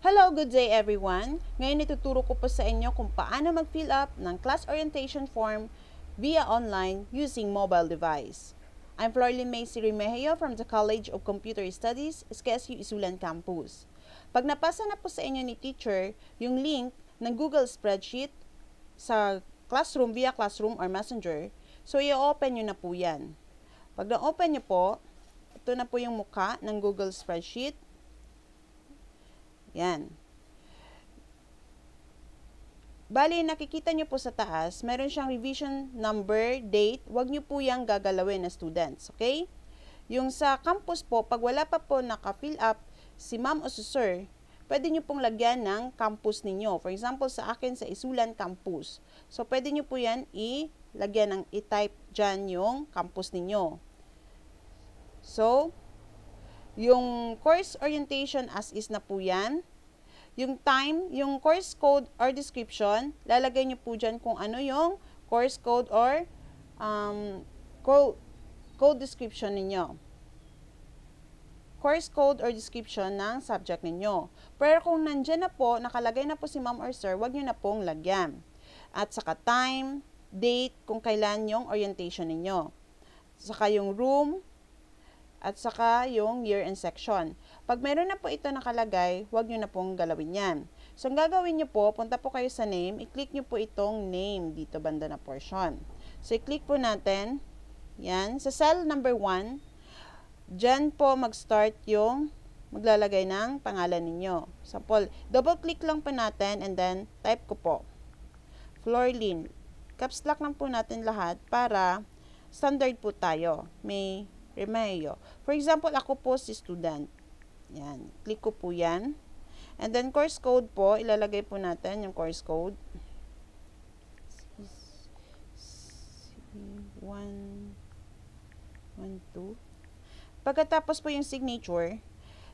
Hello, good day everyone! Ngayon ituturo ko po sa inyo kung paano mag-fill up ng class orientation form via online using mobile device. I'm Florlyn Macy Remehio from the College of Computer Studies, SKSU Isulan Campus. Pag napasa na po sa inyo ni teacher yung link ng Google Spreadsheet sa Classroom via Classroom or Messenger, so i-open nyo na po yan. Pag na-open nyo po, ito na po yung mukha ng Google Spreadsheet. Yan. Bali, nakikita nyo po sa taas, meron siyang revision number, date. Huwag nyo po yung gagalawin na students, okay? Yung sa campus po, pag wala pa po naka-fill up si ma'am o si sir, pwede nyo pong lagyan ng campus ninyo. For example, sa akin sa Isulan Campus. So, pwede nyo po yan ilagyan ng i-type dyan yung campus ninyo. So, yung course orientation as is na po yan. Yung time, yung course code or description, lalagay nyo po dyan kung ano yung course code or code description ninyo. Course code or description ng subject ninyo. Pero kung nandyan na po, nakalagay na po si ma'am or sir, wag nyo na pong lagyan. At saka time, date, kung kailan yung orientation ninyo. Saka yung room, at saka yung year and section. Pag meron na po ito nakalagay, huwag nyo na pong galawin yan. So, ang gagawin nyo po, punta po kayo sa name, i-click nyo po itong name dito banda na portion. So, i-click po natin, yan, sa cell number 1, dyan po mag-start yung maglalagay ng pangalan ninyo. Sample, double-click lang po natin and then type ko po, Florlyn. Caps lock lang po natin lahat para standard po tayo. May Remehio. For example, ako po si student. Yan. Click ko po yan. And then, course code po. Ilalagay po natin yung course code. 112. Pagkatapos po yung signature,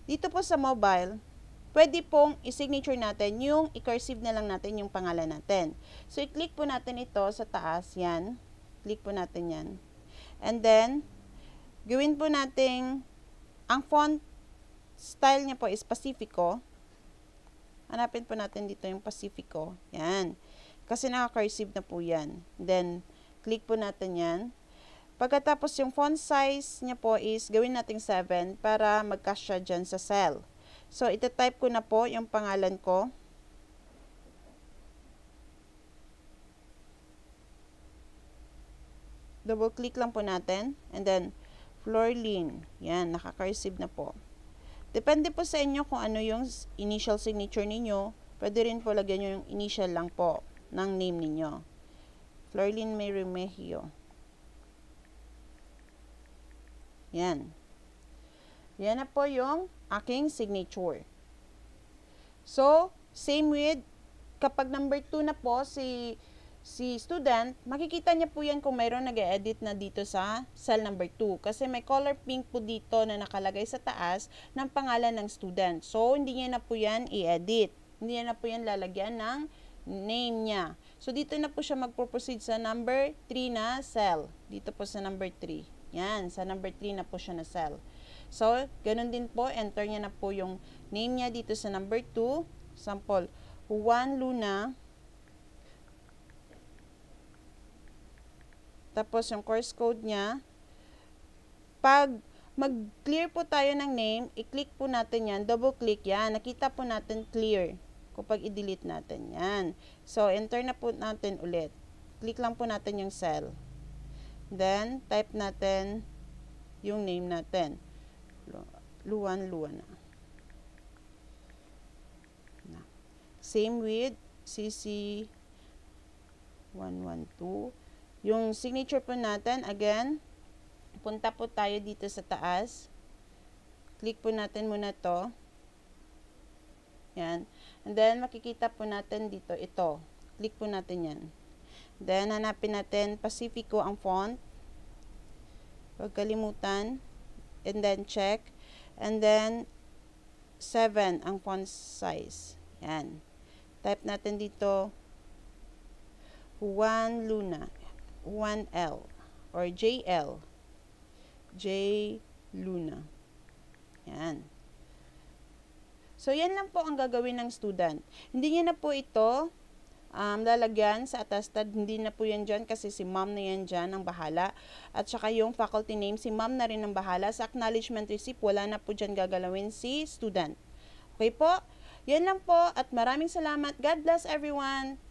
dito po sa mobile, pwede pong i-signature natin yung i-cursive na lang natin yung pangalan natin. So, i-click po natin ito sa taas. Yan. Click po natin yan. And then, gawin po nating, ang font style niya po is Pacifico. Hanapin po natin dito yung Pacifico. Yan. Kasi naka-cursive na po yan. Then, click po natin yan. Pagkatapos yung font size niya po is gawin nating 7 para mag-cash siya dyan sa cell. So, ita-type ko na po yung pangalan ko. Double click lang po natin. And then, Florlyn. Yan, naka-cursive na po. Depende po sa inyo kung ano yung initial signature ninyo. Pwede rin po lagyan nyo yung initial lang po ng name ninyo. Florlyn May Remehio. Yan. Yan na po yung aking signature. So, same with, kapag number 2 na po si student, makikita niya po yan kung mayroon nag-edit na dito sa cell number 2. Kasi may color pink po dito na nakalagay sa taas ng pangalan ng student. So, hindi niya na po yan i-edit. Hindi niya na po yan lalagyan ng name niya. So, dito na po siya mag-proceed sa number 3 na cell. Dito po sa number 3. Yan, sa number 3 na po siya na cell. So, ganun din po, enter niya na po yung name niya dito sa number 2. Sample, Juan Luna. Tapos, yung course code niya. Pag mag-clear po tayo ng name, i-click po natin yan, double-click yan. Nakita po natin clear kapag i-delete natin yan. So, enter na po natin ulit. Click lang po natin yung cell. Then, type natin yung name natin. Luan Luana. Same with CC 112. Yung signature po natin, again, punta po tayo dito sa taas. Click po natin muna to. Yan. And then, makikita po natin dito, ito. Click po natin yan. Then, hanapin natin Pacifico ang font. Huwag kalimutan. And then, check. And then, 7 ang font size. Yan. Type natin dito, Juan Luna. 1L or JL. J Luna. Yan. So, yan lang po ang gagawin ng student. Hindi niya na po ito lalagyan sa attested, hindi na po yan dyan kasi si ma'am na yan dyan ang bahala. At saka yung faculty name, si ma'am na rin ang bahala. Sa acknowledgement receipt, wala na po dyan gagalawin si student. Okay po? Yan lang po at maraming salamat. God bless everyone!